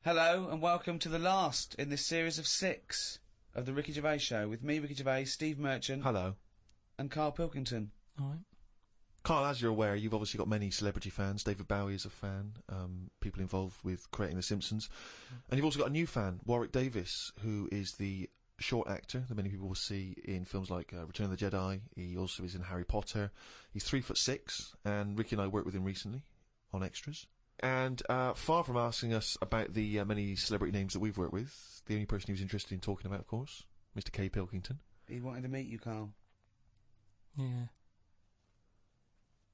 Hello and welcome to the last in this series of 6 of the Ricky Gervais Show with me, Ricky Gervais, Steve Merchant. Hello. And Carl Pilkington. Alright. Carl, as you're aware, you've obviously got many celebrity fans. David Bowie is a fan, people involved with creating The Simpsons. And you've also got a new fan, Warwick Davis, who is the short actor that many people will see in films like Return of the Jedi. He also is in Harry Potter. He's 3'6", and Ricky and I worked with him recently on extras. And far from asking us about the many celebrity names that we've worked with, the only person he was interested in talking about, of course, Mr. K. Pilkington. He wanted to meet you, Carl. Yeah.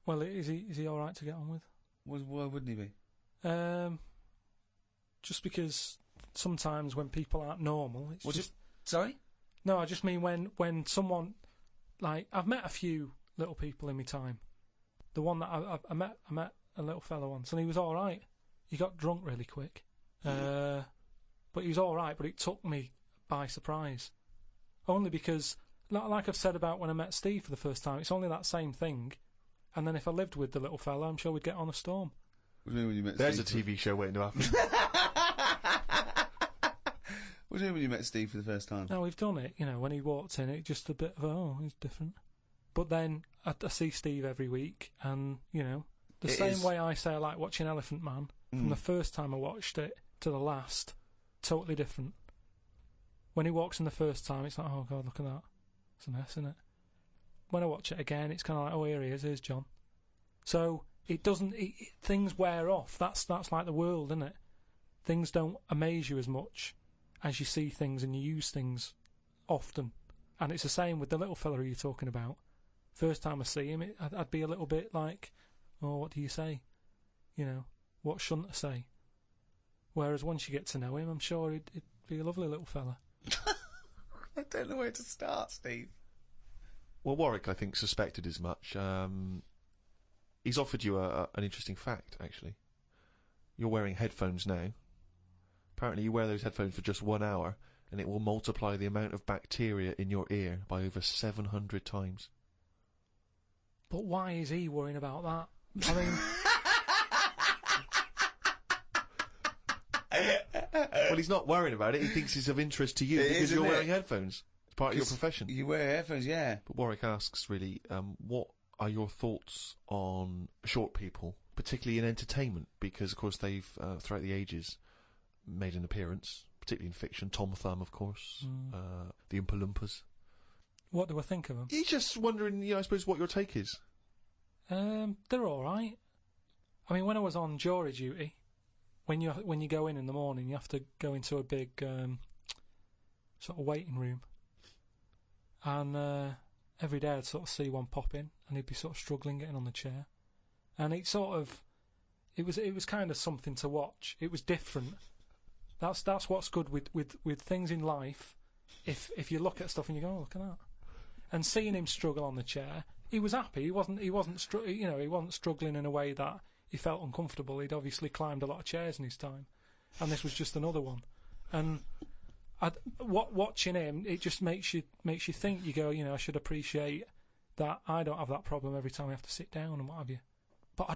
Well, is he all right to get on with? Why wouldn't he be? Just because sometimes when people aren't normal, it's just... Sorry? No, I just mean when someone... Like, I've met a few little people in my time. The one that I met a little fella once, and he was all right. He got drunk really quick. But he was all right, but it took me by surprise. Only because, like I've said about when I met Steve for the first time, it's only that same thing. And then if I lived with the little fella, I'm sure we'd get on a storm. What do you mean when you met There's Steve? a TV show waiting to happen. What do you mean when you met Steve for the first time? No, we've done it, you know, when he walked in, it just a bit of, oh, he's different. But then I see Steve every week, and, you know, the same way I say I like watching Elephant Man, from the first time I watched it to the last, totally different. When he walks in the first time, it's like, oh God, look at that. It's a mess, isn't it? When I watch it again, it's kind of like, oh, here he is, here's John. So, it doesn't, things wear off. That's like the world, isn't it? Things don't amaze you as much as you see things and you use things often. And it's the same with the little fella you're talking about. First time I see him, I'd be a little bit like, oh, what do you say? You know, what shouldn't I say? Whereas once you get to know him, I'm sure he'd be a lovely little fella. I don't know where to start, Steve. Well, Warwick, I think, suspected as much. He's offered you an interesting fact, actually. You're wearing headphones now. Apparently you wear those headphones for just 1 hour, and it will multiply the amount of bacteria in your ear by over 700 times. But why is he worrying about that? Well, he's not worrying about it. He thinks it's of interest to you because you're wearing headphones. It's part of your profession. You wear headphones, yeah. But Warwick asks, really, what are your thoughts on short people, particularly in entertainment? Because, of course, they've, throughout the ages, made an appearance, particularly in fiction. Tom Thumb, of course, the Oompa Loompas. What do I think of them? He's just wondering, you know, I suppose, what your take is. They're all right. I mean, when I was on jury duty, when you go in the morning, you have to go into a big sort of waiting room, and every day I'd sort of see one pop in, and he'd be sort of struggling getting on the chair, and it was kind of something to watch. It was different. That's what's good with things in life. If you look at stuff and you go, oh, look at that, and seeing him struggle on the chair, he was happy. He wasn't struggling in a way that he felt uncomfortable. He'd obviously climbed a lot of chairs in his time, and this was just another one. And watching him, it just makes you think. You go, you know, I should appreciate that I don't have that problem every time I have to sit down and what have you. But I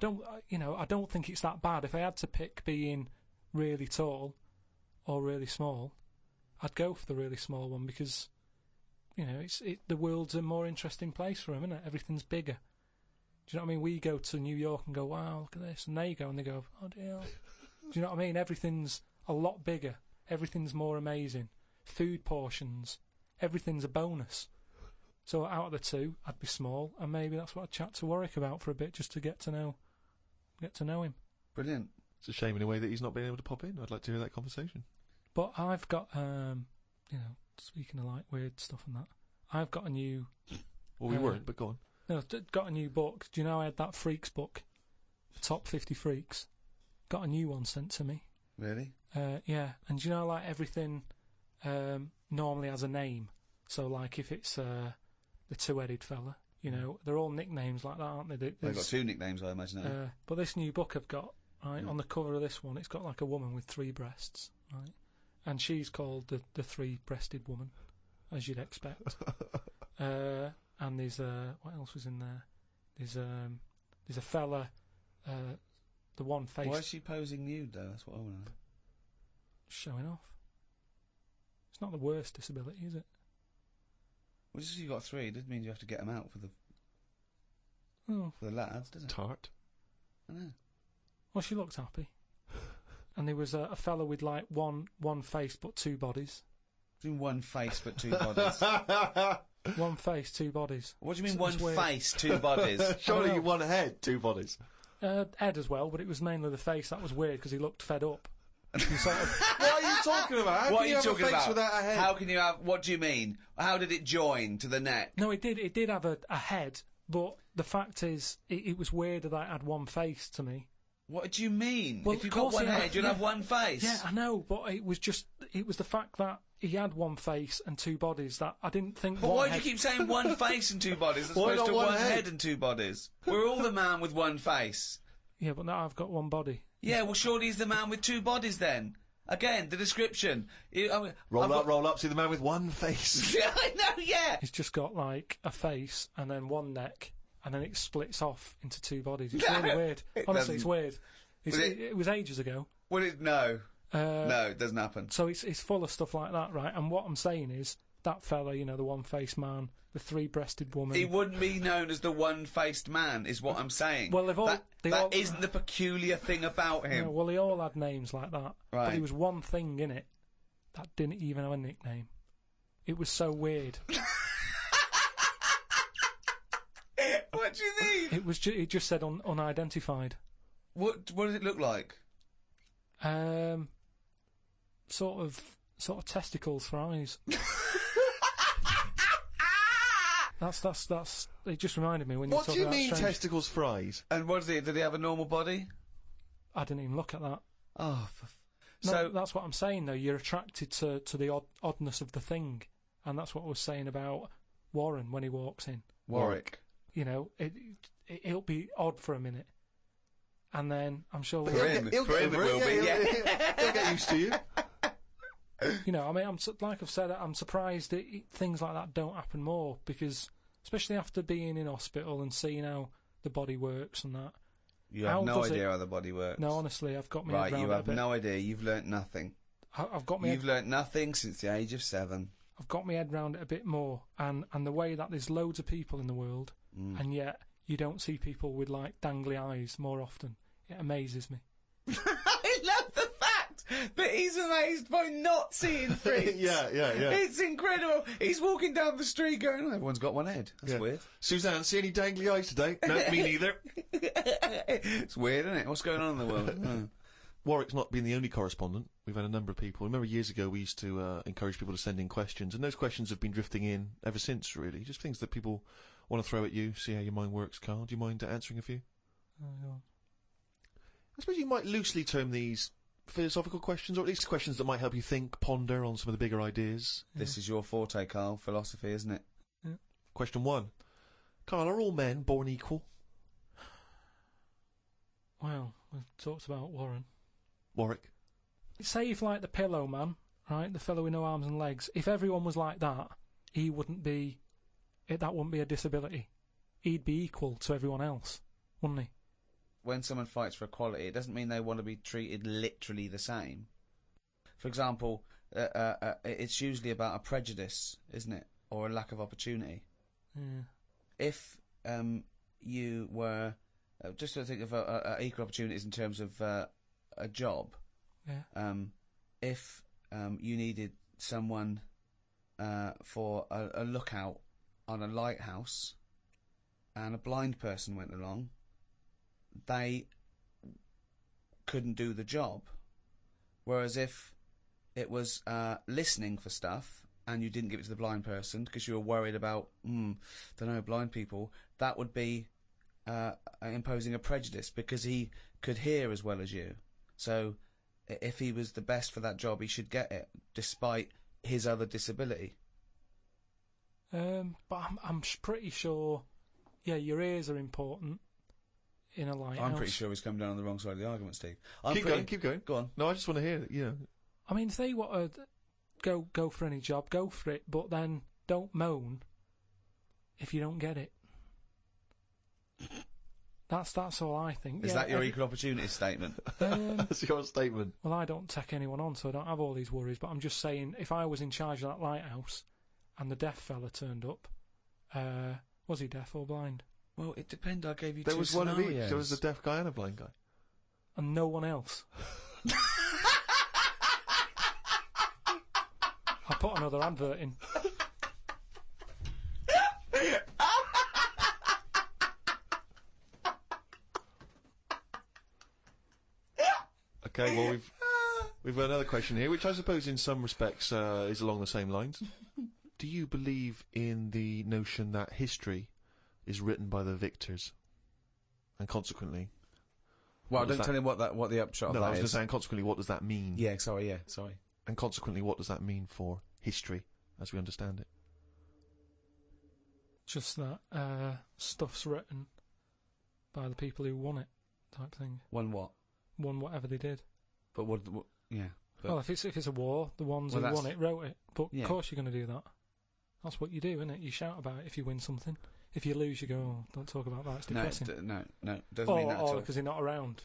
don't think it's that bad. If I had to pick being really tall or really small, I'd go for the really small one because, you know, the world's a more interesting place for him, isn't it? Everything's bigger. Do you know what I mean? We go to New York and go, wow, look at this. And they go and they go, oh dear. Do you know what I mean? Everything's a lot bigger. Everything's more amazing. Food portions. Everything's a bonus. So out of the two, I'd be small, and maybe that's what I'd chat to Warwick about for a bit, just to get to know him. Brilliant. It's a shame in a way that he's not being able to pop in. I'd like to hear that conversation. But I've got, you know, speaking of like weird stuff and that, I've got a new... Well, we weren't, but go on. No, got a new book. Do you know I had that Freaks book? The Top 50 Freaks. Got a new one sent to me. Really? Yeah. And do you know, like, everything normally has a name. So, like, if it's the two-headed fella, you know, they're all nicknames like that, aren't they? They've got 2 nicknames, I imagine. But this new book I've got, right, on the cover of this one, it's got, like, a woman with 3 breasts, right? And she's called the three-breasted woman, as you'd expect. And there's what else was in there? There's a fella, the one face. Why is she posing nude though? That's what I want to know. showing off. It's not the worst disability, is it? Well, just 'cause you got 3 doesn't mean you have to get them out for the Oh, for the lads, does it? Tart. I know. well, she looked happy. And there was a fella with like one face but 2 bodies. Doing one face but 2 bodies. One face, 2 bodies. What do you mean It's one weird. face, 2 bodies? Surely know. you one head, 2 bodies. Ed as well, but it was mainly the face that was weird because he looked fed up. He sort of, What are you talking about? How What can are you you have talking a face about? without a head? How can you have? What do you mean? How did it join to the neck? no, it did have a head, but the fact is, it was weird that it had one face to me. What do you mean? Well, if you've of got course one he had- head, you'll yeah. have one face. Yeah, I know, but it was the fact that he had one face and 2 bodies that I didn't think. But one why do head- you keep saying one face and 2 bodies as Why opposed not to one one head? head and 2 bodies? We're all the man with one face. Yeah, but now I've got one body. Yeah, well, surely he's the man with 2 bodies then. Again, the description. Roll up, see the man with one face. Yeah, I know, yeah. He's just got like a face and then one neck, and then it splits off into 2 bodies. It's really weird. it Honestly, it's doesn't. weird. Was It was ages ago. Well, no, it doesn't happen. So it's full of stuff like that, right? And what I'm saying is that fella, you know, the one-faced man, the 3-breasted woman. He wouldn't be known as the one-faced man, is what I'm saying. Well, they that all- isn't the peculiar thing about him. No, well, they all had names like that. But Right. there was one thing in it that didn't even have a nickname. It was so weird. What do you mean? It just said unidentified. What does it look like? Sort of testicles for eyes. That's. It just reminded me when you What talk do you about mean strange- testicles for eyes? And what is it? Did he have a normal body? I didn't even look at that. Oh, No, so that's what I'm saying though. You're attracted to the oddness of the thing, and that's what I was saying about Warren when he walks in. Warwick. You know, it'll be odd for a minute, and then I'm sure But we'll, he'll get for him over it it, will be, He'll get used to you. you know. I mean, like I've said, I'm surprised that things like that don't happen more because, especially after being in hospital and seeing how the body works and that. You How have no does idea how the body works. No, honestly, I've got me Right, head you round it a have bit. no idea. You've learnt nothing. I've got me. You've learnt nothing since the age of 7. I've got my head round it a bit more, and the way that there's loads of people in the world, and yet you don't see people with like dangly eyes more often. It amazes me. I love the fact that he's amazed by not seeing freaks. Yeah. It's incredible. He's walking down the street going, oh, everyone's got one head. That's Yeah. weird. Suzanne, see any dangly eyes today? No, me neither. It's weird, isn't it? What's going on in the world? Oh. Warwick's not been the only correspondent. We've had a number of people. I remember years ago we used to encourage people to send in questions, and those questions have been drifting in ever since, really. Just things that people want to throw at you, see how your mind works, Carl. Do you mind answering a few? I suppose you might loosely term these philosophical questions, or at least questions that might help you think, ponder on some of the bigger ideas. This is your forte, Carl. Philosophy, isn't it? Question 1. Carl, are all men born equal? Well, we've talked about Warren. Warwick? Say if like the Pillow Man, right, the fellow with no arms and legs, if everyone was like that, he wouldn't be. That wouldn't be a disability. He'd be equal to everyone else, wouldn't he? When someone fights for equality, it doesn't mean they want to be treated literally the same. For example, it's usually about a prejudice, isn't it? Or a lack of opportunity. Yeah. If you were... just to think of equal opportunities in terms of a job. Yeah. If you needed someone for a lookout on a lighthouse and a blind person went along, they couldn't do the job. Whereas if it was listening for stuff and you didn't give it to the blind person because you were worried about, blind people, that would be imposing a prejudice because he could hear as well as you. So if he was the best for that job, he should get it, despite his other disability. But I'm pretty sure, yeah, your ears are important in a lighthouse. I'm pretty sure he's come down on the wrong side of the argument, Steve. Keep going. Go on. No, I just want to hear it, you know. I mean, if they want to go for any job, go for it, but then don't moan if you don't get it. That's all I think. Is that your equal opportunity statement? That's your statement. Well, I don't take anyone on, so I don't have all these worries. But I'm just saying, if I was in charge of that lighthouse, and the deaf fella turned up, was he deaf or blind? Well, it depends. I gave you There two was one of scenarios. each. There was a deaf guy and a blind guy. And no one else. I'll put another advert in. Okay, well we've got another question here, which I suppose in some respects is along the same lines. Do you believe in the notion that history is written by the victors, and consequently? Well, don't tell him what the upshot No, of that I was is. going to say, and consequently, what does that mean? Yeah, sorry. And consequently, what does that mean for history as we understand it? Just that stuff's written by the people who won it, type thing. Won what? Won whatever they did. But what yeah. But Well, if it's a war, the ones who won it wrote it. But Yeah. of course you're going to do that. That's what you do, isn't it? You shout about it if you win something. If you lose, you go, oh, don't talk about that, it's depressing. no, doesn't mean that at all. Because they're not around.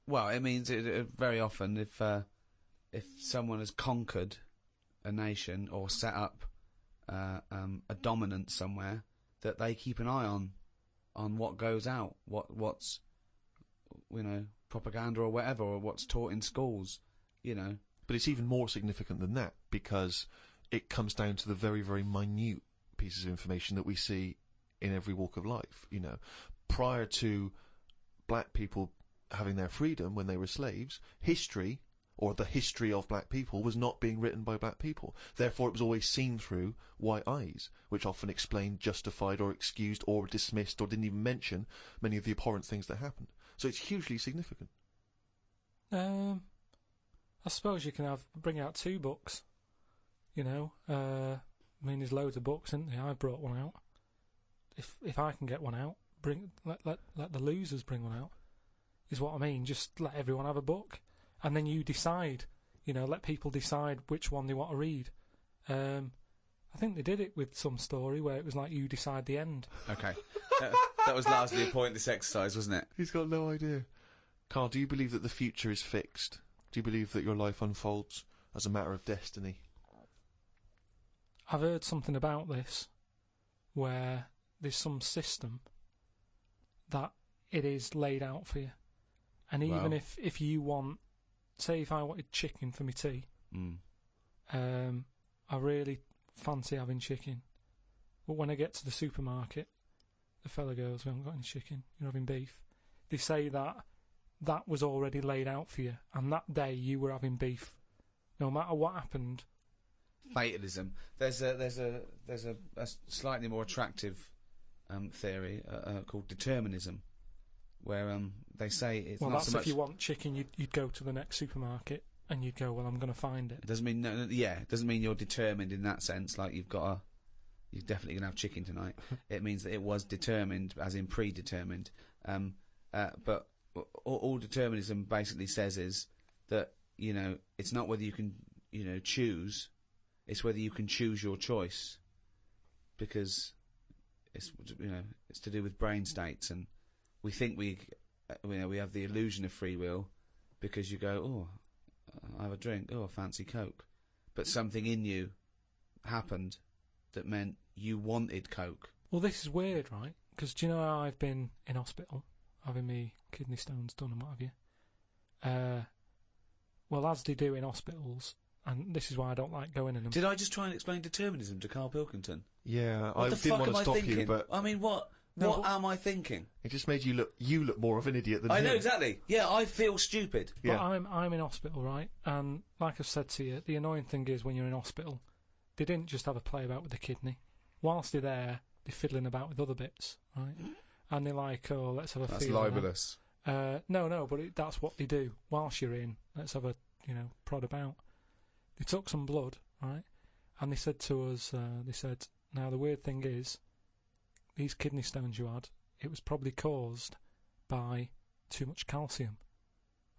Well, it means very often if someone has conquered a nation or set up a dominance somewhere, that they keep an eye on what goes out, what's propaganda or whatever, or what's taught in schools, But it's even more significant than that, because it comes down to the very, very minute pieces of information that we see in every walk of life. Prior to black people having their freedom when they were slaves, history, or the history of black people, was not being written by black people. Therefore, it was always seen through white eyes, which often explained, justified, or excused, or dismissed, or didn't even mention many of the abhorrent things that happened. So it's hugely significant. I suppose you can bring out 2 books. There's loads of books, isn't there? I brought one out. If I can get one out, let the losers bring one out. Is what I mean. Just let everyone have a book, and then you decide. Let people decide which one they want to read. I think they did it with some story where it was like you decide the end. Okay. That was largely a pointless exercise, wasn't it? He's got no idea. Carl, do you believe that the future is fixed? Do you believe that your life unfolds as a matter of destiny? I've heard something about this where there's some system that it is laid out for you. And even if you want, say if I wanted chicken for my tea, I really fancy having chicken. But when I get to the supermarket, the fella goes, we haven't got any chicken, you're having beef. They say that was already laid out for you, and that day you were having beef. No matter what happened. Fatalism. There's a slightly more attractive theory called determinism, where they say it's well, not that's so much. If you want chicken, you'd go to the next supermarket and you'd go, well, I'm going to find it. It doesn't mean it doesn't mean you're determined in that sense. Like you're definitely going to have chicken tonight. It means that it was determined, as in predetermined. But all determinism basically says is that it's not whether you can choose. It's whether you can choose your choice, because it's to do with brain states, and we think we have the illusion of free will because you go, oh, I have a drink, oh, I fancy Coke, but something in you happened that meant you wanted Coke. Well, this is weird, right? Because do you know how I've been in hospital having me kidney stones done and what have you? Well, as they do in hospitals. And this is why I don't like going in them. Did I just try and explain determinism to Carl Pilkington? Yeah, What I the didn't fuck want to am I stop thinking? you, but I mean, what am I thinking? it just made you look more of an idiot than I him. know exactly. Yeah, I feel stupid. Yeah. But I'm in hospital, right? And like I've said to you, the annoying thing is when you're in hospital, they didn't just have a play about with the kidney. Whilst they're there, they're fiddling about with other bits, right? And they're like, oh, let's have a That's feel. libelous. No, but that's what they do. Whilst you're in, let's have a prod about. They took some blood, right? And they said to us, now the weird thing is, these kidney stones you had, it was probably caused by too much calcium,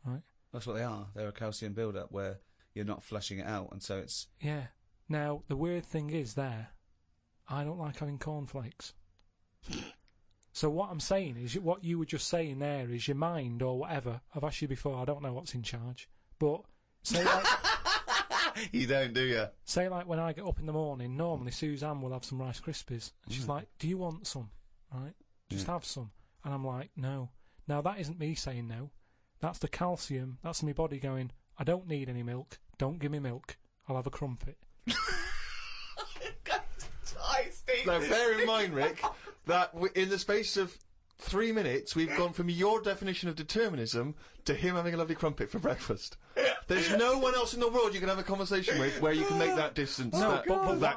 right? That's what they are. They're a calcium build-up where you're not flushing it out, and so it's... Yeah. Now, the weird thing is I don't like having cornflakes. So what I'm saying is, what you were just saying there is your mind or whatever. I've asked you before, I don't know what's in charge. But say like... You don't, do you? Say like when I get up in the morning, normally Suzanne will have some Rice Krispies. And she's like, do you want some? Right? Just have some. And I'm like, no. Now that isn't me saying no. That's the calcium. That's my body going, I don't need any milk. Don't give me milk. I'll have a crumpet. Now, bear in mind, Rick, that in the space of 3 minutes, we've gone from your definition of determinism to him having a lovely crumpet for breakfast. There's no one else in the world you can have a conversation with where you can make that distance that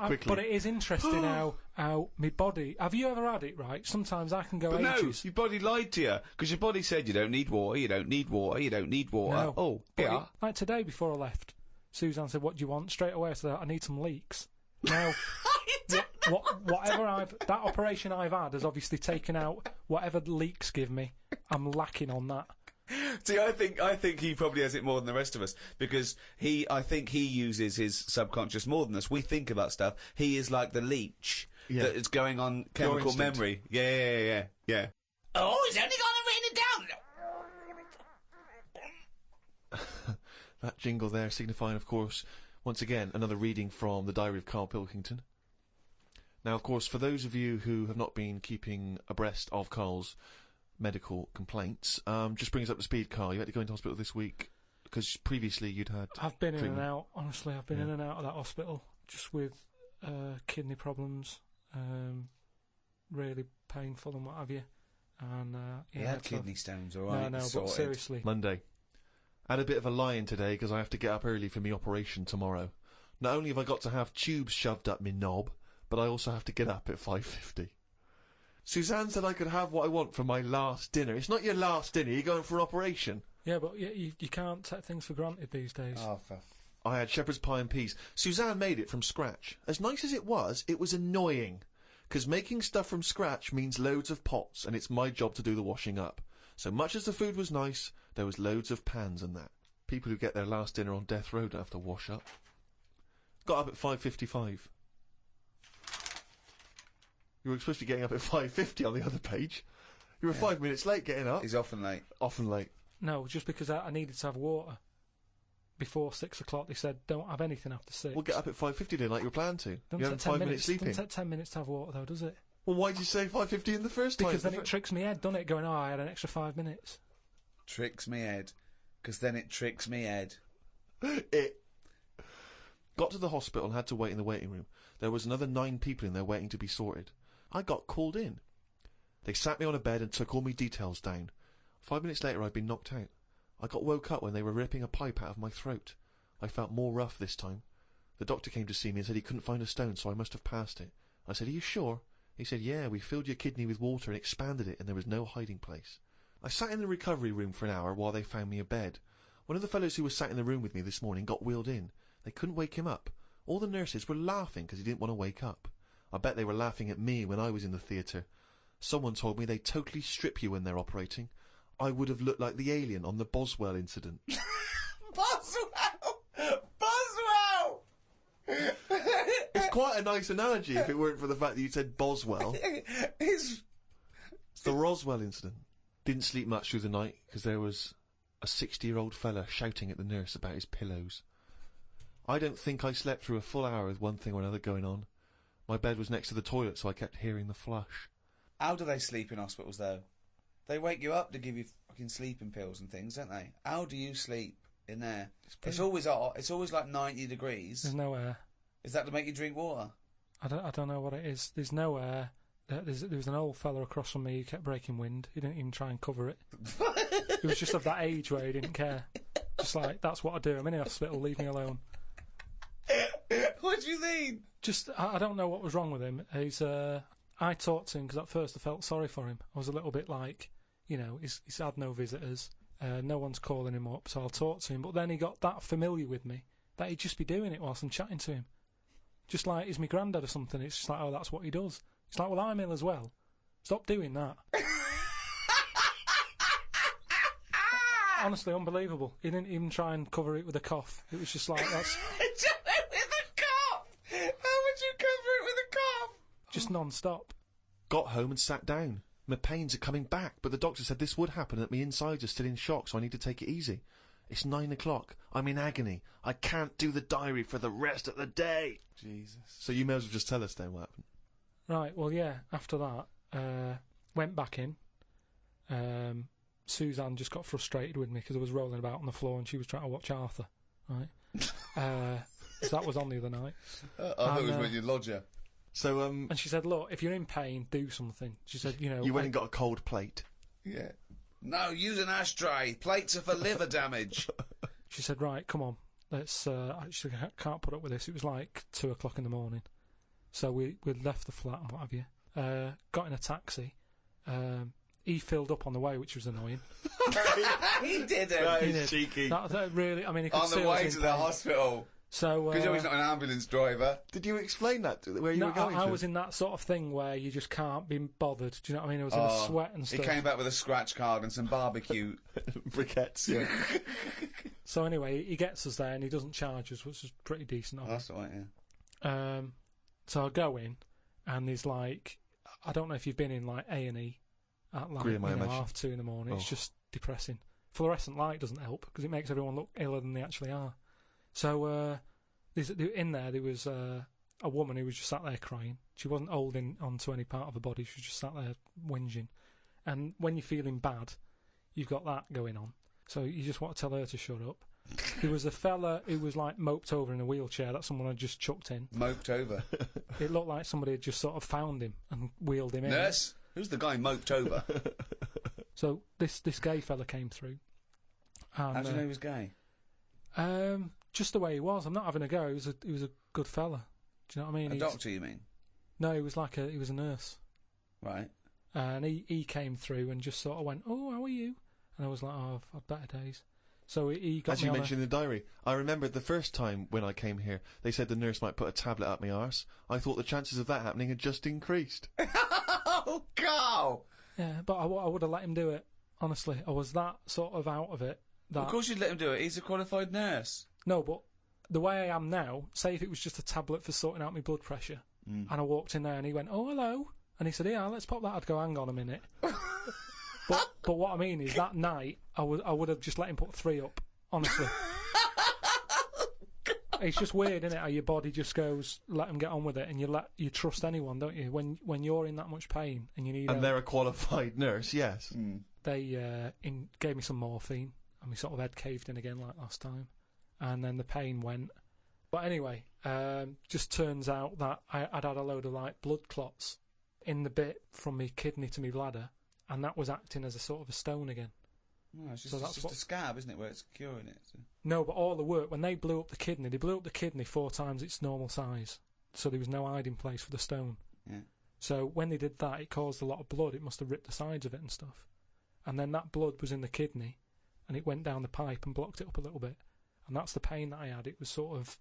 quickly. But it is interesting how my body... Have you ever had it, right? Sometimes I can go but ages. No, your body lied to you, because your body said you don't need water, you don't need water, you don't need water. No, oh, yeah. Like today before I left, Suzanne said, what do you want? Straight away I said, I need some leeks. Now... that operation I've had has obviously taken out whatever the leaks give me. I'm lacking on that. See, I think he probably has it more than the rest of us, because I think he uses his subconscious more than us. We think about stuff. He is like the leech that is going on chemical memory. Yeah. Oh, it's only going to rain it down. That jingle there signifying, of course, once again, another reading from the Diary of Carl Pilkington. Now, of course, for those of you who have not been keeping abreast of Carl's medical complaints, just bring us up to speed, Carl. You had to go into hospital this week because previously you'd had... I've been in and out, honestly. I've been in and out of that hospital just with kidney problems, really painful and what have you. And he had kidney stones, all right? No, but seriously. Monday. I had a bit of a lie-in today because I have to get up early for my operation tomorrow. Not only have I got to have tubes shoved up my knob, but I also have to get up at 5:50. Suzanne said I could have what I want for my last dinner. It's not your last dinner, you're going for an operation. Yeah, but you can't take things for granted these days. Oh, I had shepherd's pie and peas. Suzanne made it from scratch. As nice as it was annoying. Because making stuff from scratch means loads of pots, and it's my job to do the washing up. So much as the food was nice, there was loads of pans and that. People who get their last dinner on death row don't have to wash up. Got up at 5:55. You were supposed to be getting up at 5:50 on the other page. You were 5 minutes late getting up. He's often late. Often late. No, just because I needed to have water. Before 6 o'clock, they said, don't have anything after 6. We'll get up at 5:50 then, like you were planning to. Don't you had 5 minutes sleeping. Doesn't take 10 minutes to have water, though, does it? Well, why did you say 5:50 in the first time? Because then it tricks me head, doesn't it? Going, I had an extra 5 minutes. Tricks me head. Because then it tricks me head. It. Got to the hospital and had to wait in the waiting room. There was another 9 people in there waiting to be sorted. I got called in. They sat me on a bed and took all my details down. 5 minutes later, I'd been knocked out. I got woke up when they were ripping a pipe out of my throat. I felt more rough this time. The doctor came to see me and said he couldn't find a stone, so I must have passed it. I said, are you sure? He said, yeah, we filled your kidney with water and expanded it, and there was no hiding place. I sat in the recovery room for an hour while they found me a bed. One of the fellows who was sat in the room with me this morning got wheeled in. They couldn't wake him up. All the nurses were laughing because he didn't want to wake up. I bet they were laughing at me when I was in the theatre. Someone told me they totally strip you when they're operating. I would have looked like the alien on the Boswell incident. Boswell! It's quite a nice analogy if it weren't for the fact that you said Boswell. It's the Roswell incident. Didn't sleep much through the night because there was a 60-year-old fella shouting at the nurse about his pillows. I don't think I slept through a full hour with one thing or another going on. My bed was next to the toilet, so I kept hearing the flush. How do they sleep in hospitals, though? They wake you up to give you fucking sleeping pills and things, don't they? How do you sleep in there? It's always hot. It's always like 90 degrees. There's no air. Is that to make you drink water? I don't know what it is. There's no air. There was an old fella across from me who kept breaking wind. He didn't even try and cover it. He was just of that age where he didn't care. Just like, that's what I do. I'm in the hospital, leave me alone. What do you mean? Just, I don't know what was wrong with him. I talked to him because at first I felt sorry for him. I was a little bit like, you know, he's had no visitors. No one's calling him up, so I'll talk to him. But then he got that familiar with me that he'd just be doing it whilst I'm chatting to him. Just like he's my granddad or something. It's just like, oh, that's what he does. It's like, well, I'm ill as well. Stop doing that. Honestly, unbelievable. He didn't even try and cover it with a cough. It was just like, that's... With a cough? How would you cover it with a cough? Just non-stop. Got home and sat down. My pains are coming back, but the doctor said this would happen, that my insides are still in shock, so I need to take it easy. It's 9 o'clock. I'm in agony. I can't do the diary for the rest of the day. Jesus. So you may as well just tell us then what happened. Right, well, yeah, after that, went back in. Suzanne just got frustrated with me because I was rolling about on the floor and she was trying to watch Arthur, right? So that was on the other night. I thought it was when you lodge her. So, And she said, look, if you're in pain, do something. She said, you know... You went and got a cold plate. Yeah. No, use an ashtray. Plates are for liver damage. She said, right, come on. Let's... she said, I can't put up with this. It was like 2 o'clock in the morning. So we left the flat and what have you. Got in a taxi. He filled up on the way, which was annoying. He didn't. That He is did. cheeky. That really... I mean, he could On see the I was way in to the pain. hospital. So... Because he's not an ambulance driver. Did you explain that to where you no, were going I to? was in that sort of thing where you just can't be bothered. Do you know what I mean? I was in a sweat and He stuff. came back with a scratch card and some barbecue. Briquettes, yeah. So anyway, he gets us there and he doesn't charge us, which is pretty decent of him. That's all right, yeah. So I go in and there's like... I don't know if you've been in like A&E at like Grim, I imagine. 2:30 in the morning. It's Oh. just depressing. Fluorescent light doesn't help because it makes everyone look iller than they actually are. So in there was a woman who was just sat there crying. She wasn't holding onto any part of her body. She was just sat there whinging. And when you're feeling bad, you've got that going on. So you just want to tell her to shut up. There was a fella who was like moped over in a wheelchair that someone had just chucked in. Moped over. It looked like somebody had just sort of found him and wheeled him in. Nurse? Who's the guy moped over? So this gay fella came through. And, How do you know he was gay? just the way he was. I'm not having a go. He was a good fella. Do you know what I mean? A doctor, you mean? No, he was a nurse. Right. And he came through and just sort of went, "Oh, how are you?" And I was like, "Oh, I've had better days." So he got As me you on mentioned in the diary, I remember the first time when I came here, they said the nurse might put a tablet up my arse. I thought the chances of that happening had just increased. Oh, God! Yeah, but I would have let him do it. Honestly, I was that sort of out of it. That Of course you'd let him do it. He's a qualified nurse. No, but the way I am now, say if it was just a tablet for sorting out my blood pressure, and I walked in there and he went, "Oh, hello," and he said, "Yeah, let's pop that." I'd go, "Hang on a minute." But what I mean is that night I would have just let him put 3 up. Honestly, it's just weird, isn't it? How your body just goes, let him get on with it, and you trust anyone, don't you? When you're in that much pain and you need And help. they're a qualified nurse, yes. They gave me some morphine, and my sort of head caved in again like last time, and then the pain went. But anyway, just turns out that I'd had a load of like blood clots in the bit from my kidney to my bladder, and that was acting as a sort of a stone again. No, it's just, So it's that's just what- a scab, isn't it, where it's curing it? So. No, but all the work, when they blew up the kidney 4 times its normal size, so there was no hiding place for the stone. Yeah. So when they did that, it caused a lot of blood. It must have ripped the sides of it and stuff. And then that blood was in the kidney, and it went down the pipe and blocked it up a little bit. And that's the pain that I had. It was sort of,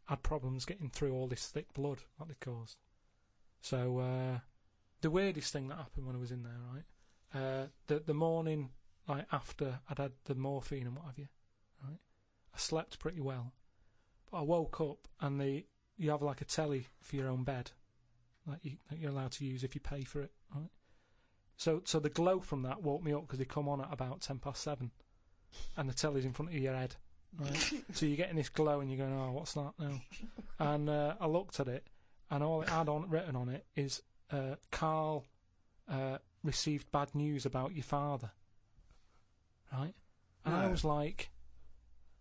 had problems getting through all this thick blood that they caused. So the weirdest thing that happened when I was in there, right? The morning like after I'd had the morphine and what have you, right? I slept pretty well, but I woke up and you have like a telly for your own bed, that you're allowed to use if you pay for it, right? So the glow from that woke me up because they come on at about 7:10, and the telly's in front of your head, right? So you're getting this glow and you're going, "Oh, what's that now?" And I looked at it, and all it had written on it is, "Carl received bad news about your father." Right? And I was like,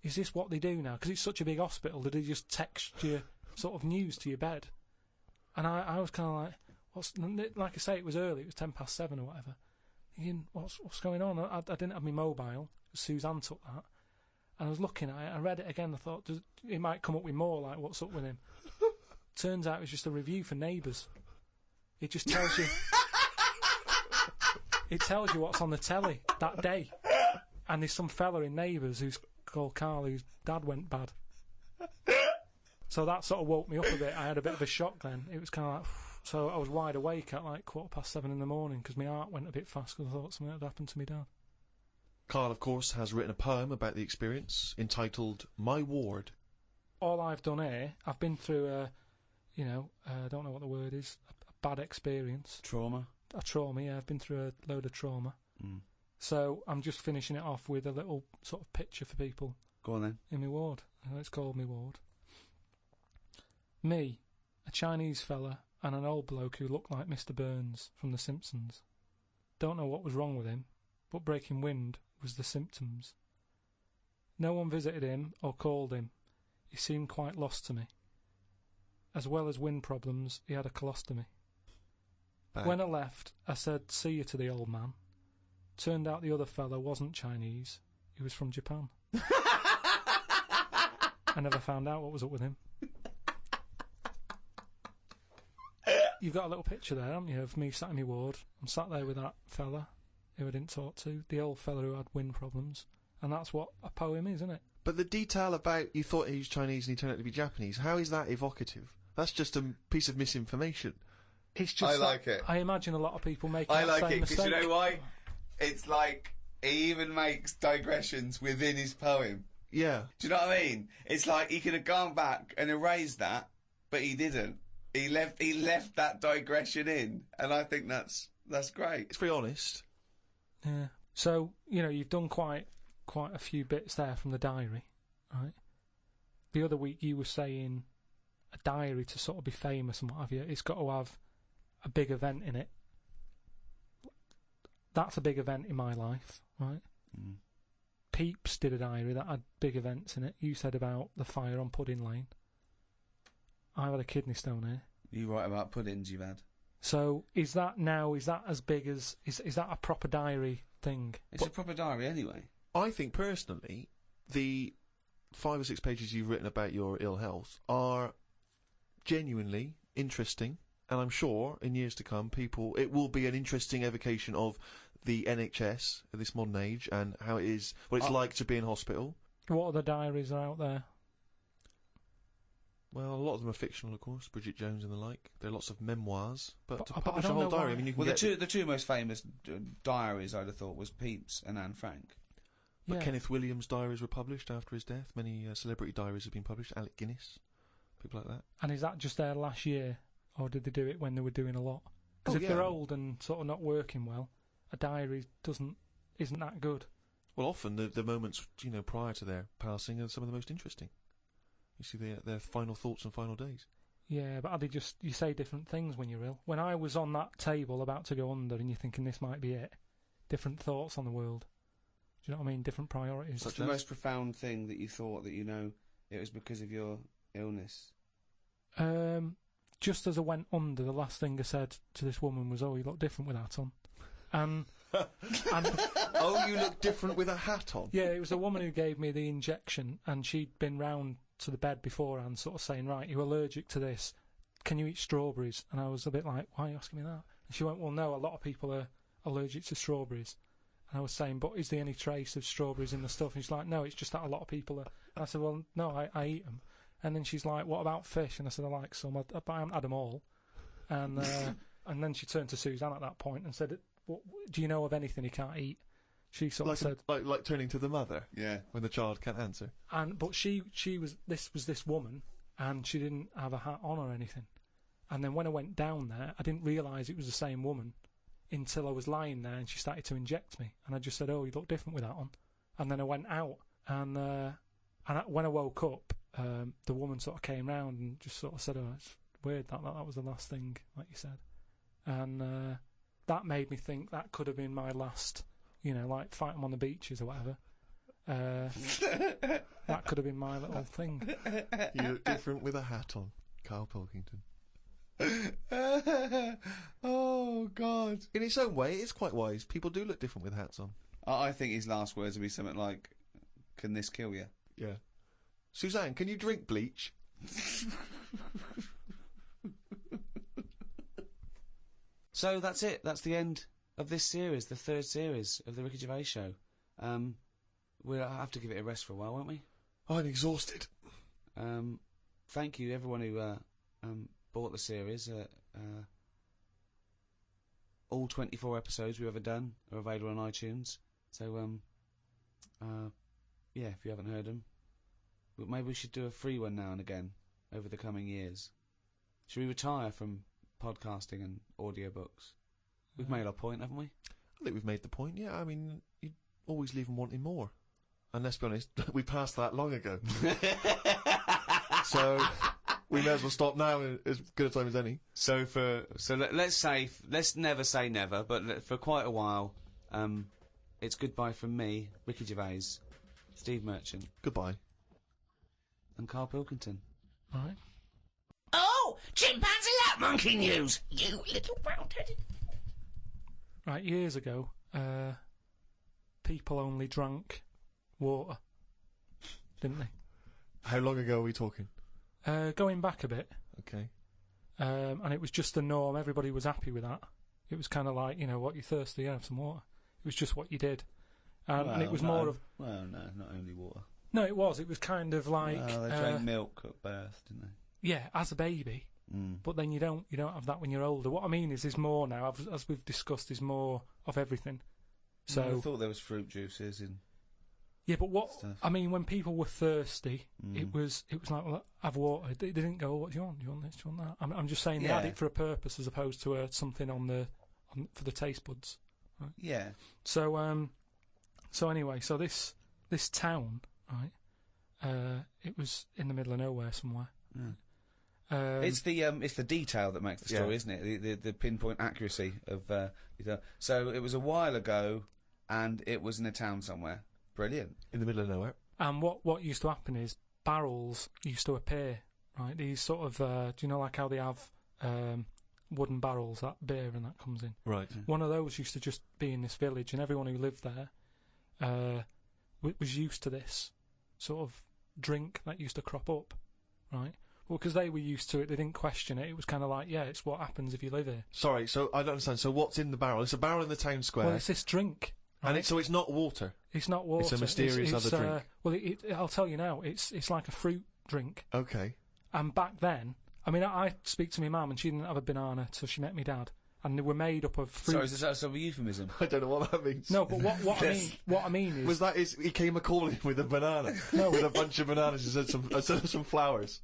is this what they do now? Because it's such a big hospital, did they just text you sort of news to your bed? And I was kind of like, like I say, it was early, it was 7:10 or whatever. Thinking, what's going on? I didn't have my mobile. Suzanne took that. And I was looking at it, I read it again, I thought, it might come up with more, like, what's up with him? Turns out it was just a review for Neighbours. It just tells you... It tells you what's on the telly that day. And there's some fella in Neighbours who's called Carl, whose dad went bad. So that sort of woke me up a bit. I had a bit of a shock then. It was kind of like... So I was wide awake at like 7:15 in the morning because my heart went a bit fast because I thought something had happened to my dad. Carl, of course, has written a poem about the experience entitled My Ward. All I've done here, I've been through I don't know what the word is, a bad experience. Trauma. a trauma. Yeah, I've been through a load of trauma. Mm. So I'm just finishing it off with a little sort of picture for people. Go on then. In my ward. It's called me ward. Me, a Chinese fella, and an old bloke who looked like Mr. Burns from The Simpsons. Don't know what was wrong with him, but breaking wind was the symptoms. No one visited him or called him. He seemed quite lost to me. As well as wind problems, he had a colostomy. Bad. When I left, I said see you to the old man. Turned out the other fella wasn't Chinese. He was from Japan. I never found out what was up with him. You've got a little picture there, haven't you, of me sat in my ward. I'm sat there with that fella who I didn't talk to, the old fella who had wind problems. And that's what a poem is, isn't it? But the detail about you thought he was Chinese and he turned out to be Japanese, how is that evocative? That's just a piece of misinformation. It's just I like it. I imagine a lot of people make I that like same it, because mistake. you know why? It's like, he even makes digressions within his poem. Yeah. Do you know what I mean? It's like, he could have gone back and erased that, but he didn't. He left that digression in, and I think that's great. It's very honest. Yeah. So, you know, you've done quite a few bits there from the diary, right? The other week you were saying a diary to sort of be famous and what have you, it's got to have a big event in it. That's a big event in my life, right? Mm. Peeps did a diary that had big events in it. You said about the fire on Pudding Lane. I've had a kidney stone here. You write about puddings you've had. So is that as big as... Is that a proper diary thing? It's a proper diary anyway. I think, personally, the 5 or 6 pages you've written about your ill health are genuinely interesting, and I'm sure, in years to come, it will be an interesting evocation of the NHS at this modern age, and how it is, what it's like to be in hospital. What other diaries are out there? Well, a lot of them are fictional, of course, Bridget Jones and the like. There are lots of memoirs, but to I publish a don't whole know diary, why. I mean, you can Well, get... the two most famous diaries, I'd have thought, was Pepys and Anne Frank. But Yeah. Kenneth Williams' diaries were published after his death. Many celebrity diaries have been published. Alec Guinness, people like that. And is that just their last year, or did they do it when they were doing a lot? Because if yeah. they're old and sort of not working well, a diary isn't that good. Well, often the moments, prior to their passing are some of the most interesting. You see their final thoughts and final days. Yeah, but you say different things when you're ill. When I was on that table about to go under and you're thinking this might be it, different thoughts on the world. Do you know what I mean? Different priorities. What's the most profound thing that you thought that it was because of your illness? Just as I went under, the last thing I said to this woman was, "Oh, you look different with that on." And oh, you look different with a hat on. Yeah, it was a woman who gave me the injection, and she'd been round to the bed beforehand, sort of saying, "Right, you're allergic to this. Can you eat strawberries?" And I was a bit like, "Why are you asking me that?" And she went, "Well, no, a lot of people are allergic to strawberries." And I was saying, "But is there any trace of strawberries in the stuff?" And she's like, "No, it's just that a lot of people are." And I said, "Well, no, I eat them." And then she's like, "What about fish?" And I said, "I like some, but I haven't had them all." And and then she turned to Suzanne at that point and said, "What, do you know of anything he can't eat?" She sort of said, like turning to the mother, yeah, when the child can't answer. But she was this woman, and she didn't have a hat on or anything. And then when I went down there, I didn't realise it was the same woman until I was lying there, and she started to inject me, and I just said, "Oh, you look different with that on." And then I went out, and when I woke up, the woman sort of came round and just sort of said, "Oh, it's weird that was the last thing, like you said," and that made me think that could have been my last, like fighting on the beaches or whatever. That could have been my little thing. You look different with a hat on, Carl Pilkington. Oh, God. In its own way, it's quite wise. People do look different with hats on. I think his last words would be something like, "Can this kill you?" Yeah. Suzanne, can you drink bleach? So that's it. That's the end of this series, the third series of the Ricky Gervais Show. We'll have to give it a rest for a while, won't we? I'm exhausted. Thank you, everyone who bought the series. All 24 episodes we've ever done are available on iTunes. So, yeah, if you haven't heard them, maybe we should do a free one now and again over the coming years. Should we retire from podcasting and audiobooks? We've made our point, haven't we? I think we've made the point, yeah. I mean, you always leave them wanting more. And let's be honest, we passed that long ago. So we may as well stop now in as good a time as any. So let's never say never, but for quite a while, it's goodbye from me, Ricky Gervais, Steve Merchant. Goodbye. And Carl Pilkington. Right. Oh, chimpanzee lap monkey news, you little brown-headed... Right, years ago, people only drank water, didn't they? How long ago are we talking? Going back a bit, Okay. and it was just the norm. Everybody was happy with that. It was kind of like, what, you're thirsty, have some water. It was just what you did. And it was more of... Well, no, not only water. No, it was. It was kind of like... They drank milk at birth, didn't they? Yeah, as a baby. But then you don't have that when you're older. What I mean is there's more now, as we've discussed, there's more of everything. So I thought there was fruit juices in. Yeah, but what stuff. I mean, when people were thirsty, it was like, well, have water. They didn't go, what do you want? Do you want this? Do you want that? I'm just saying they had it for a purpose as opposed to something for the taste buds. Right? Yeah. So anyway, so this town, right? It was in the middle of nowhere somewhere. Yeah. It's the detail that makes the story, isn't it? The pinpoint accuracy of detail. So it was a while ago, and it was in a town somewhere. Brilliant. In the middle of nowhere. And what used to happen is barrels used to appear, right? These sort of, do you know like how they have wooden barrels, that beer and that comes in? Right. One of those used to just be in this village, and everyone who lived there was used to this sort of drink that used to crop up, right? Well, because they were used to it, they didn't question it. It was kind of like, yeah, it's what happens if you live here. Sorry, so I don't understand. So what's in the barrel? It's a barrel in the town square. Well, it's this drink. Right? And so it's not water. It's not water. It's a mysterious other drink. Well, I'll tell you now. It's like a fruit drink. Okay. And back then, I mean, I speak to my mum, and she didn't have a banana till she met me dad, and they were made up of fruit. Sorry, is that sort of a euphemism? I don't know what that means. No, but what I mean is he came a calling with a banana? No, with a bunch of bananas and said some flowers.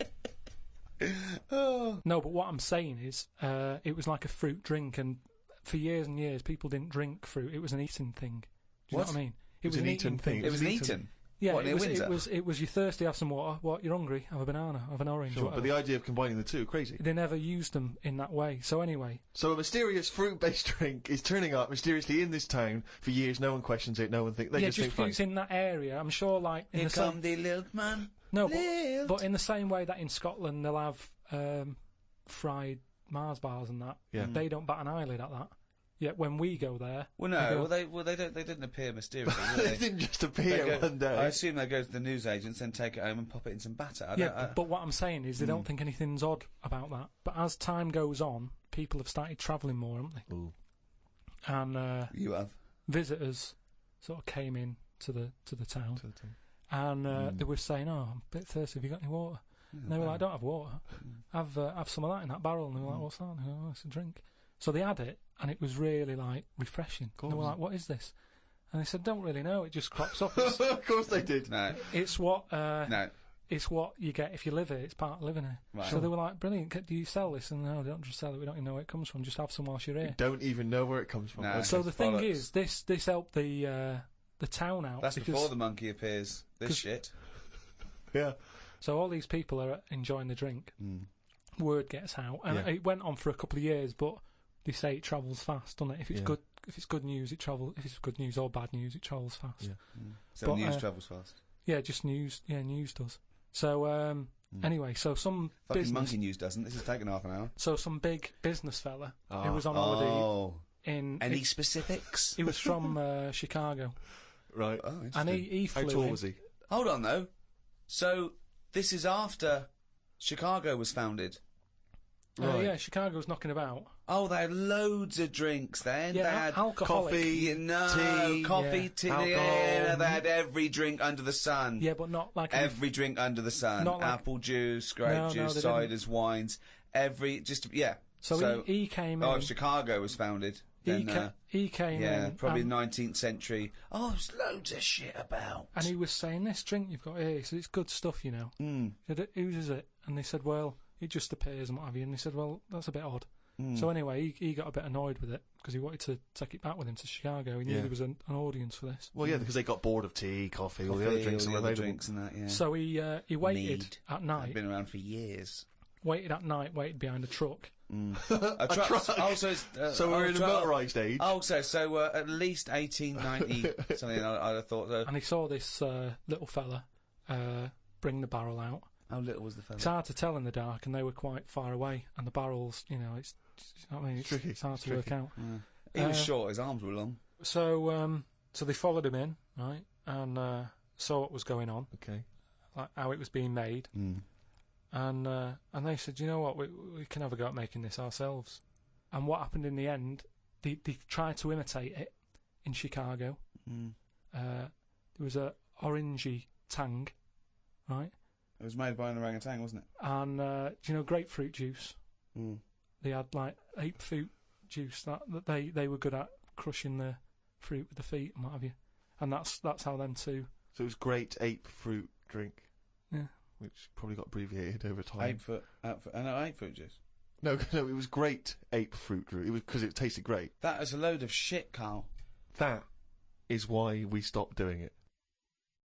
No, but what I'm saying is, it was like a fruit drink, and for years and years, people didn't drink fruit. It was an eating thing. Do you know what I mean? It was an eating thing. It was an eating. Yeah, what, it was. You're thirsty, have some water. What, you're hungry? Have a banana. Have an orange. Sure, but the idea of combining the two, crazy. They never used them in that way. So anyway. So a mysterious fruit-based drink is turning up mysteriously in this town for years. No one questions it. No one thinks. Just because it's in that area. I'm sure, like in Here come the milkman. No, but in the same way that in Scotland they'll have fried Mars bars and that. Yeah. They don't bat an eyelid at that. Yet when we go there, well, no, they didn't appear mysteriously. Did they didn't just appear one day. I assume they go to the newsagents, then take it home and pop it in some batter. But what I'm saying is they don't think anything's odd about that. But as time goes on, people have started travelling more, haven't they? Ooh. And you have visitors sort of came in to the town, and they were saying, "Oh, I'm a bit thirsty. Have you got any water?" And they were like, "I don't have water. Have some of that in that barrel." And they were like, "What's that?" And they go, "Oh, it's a drink." So they had it, and it was really, like, refreshing. And they were like, "What is this?" And they said, "Don't really know. It just crops up." Of course they did. No. It's what... no. It's what you get if you live here. It's part of living here. Right. So they were like, "Brilliant. Do you sell this?" And no, they don't just sell it. We don't even know where it comes from. Just have some whilst you're here. You don't even know where it comes from. No, so the thing is, this helped the town out. That's before the monkey appears. This shit. Yeah. So all these people are enjoying the drink. Word gets out, and it went on for a couple of years, but they say it travels fast, doesn't it? If it's good news, it travels. If it's good news or bad news, it travels fast. Yeah. So news travels fast. Yeah, just news. Yeah, news does. So anyway, so some fucking monkey news doesn't. This has taken half an hour. So some big business fella who was on holiday in any specifics? He was from Chicago. Right. Oh, and he flew. How tall was he? Hold on though. So this is after Chicago was founded. Right. Yeah, Chicago was knocking about. Oh, they had loads of drinks then. Yeah, they had alcoholic. Coffee, tea, alcohol. Yeah, they had every drink under the sun. Yeah, but not like every drink under the sun. Not like, apple juice, grape juice, ciders, wines. So he came in. Oh, if Chicago was founded. Then, he came in. Yeah, probably 19th century. Oh, there's loads of shit about. And he was saying, "This drink you've got here, he said, it's good stuff, you know." He said, "Whose is it?" And they said, "Well, it just appears and what have you." And they said, "Well, that's a bit odd." So anyway, he got a bit annoyed with it because he wanted to take it back with him to Chicago. He knew there was an audience for this. Well, yeah, because they got bored of tea, coffee, all the other drinks that were available. Drinks and that, yeah. So he waited Mead. at night. They've been around for years. Waited behind a truck. A truck. Also, so we're in the motorised age. Also, so at least 1890 something. I'd have thought. And he saw this little fella bring the barrel out. How little was the fella? It's hard to tell in the dark, and they were quite far away. And the barrels, it's tricky. It's hard to work out. Yeah. He was short. His arms were long. So they followed him in, right, and saw what was going on. Okay. Like how it was being made. And they said, you know what, we can have a go at making this ourselves. And what happened in the end, they tried to imitate it in Chicago. There was a orangey tang, right? It was made by an orangutan, wasn't it? And do you know grapefruit juice? They had like ape fruit juice that they were good at crushing the fruit with the feet and what have you. And that's how them two. So it was great ape fruit drink. Yeah. Which probably got abbreviated over time. Ape fruit juice. No, it was great ape fruit juice. It was because it tasted great. That is a load of shit, Carl. That is why we stopped doing it.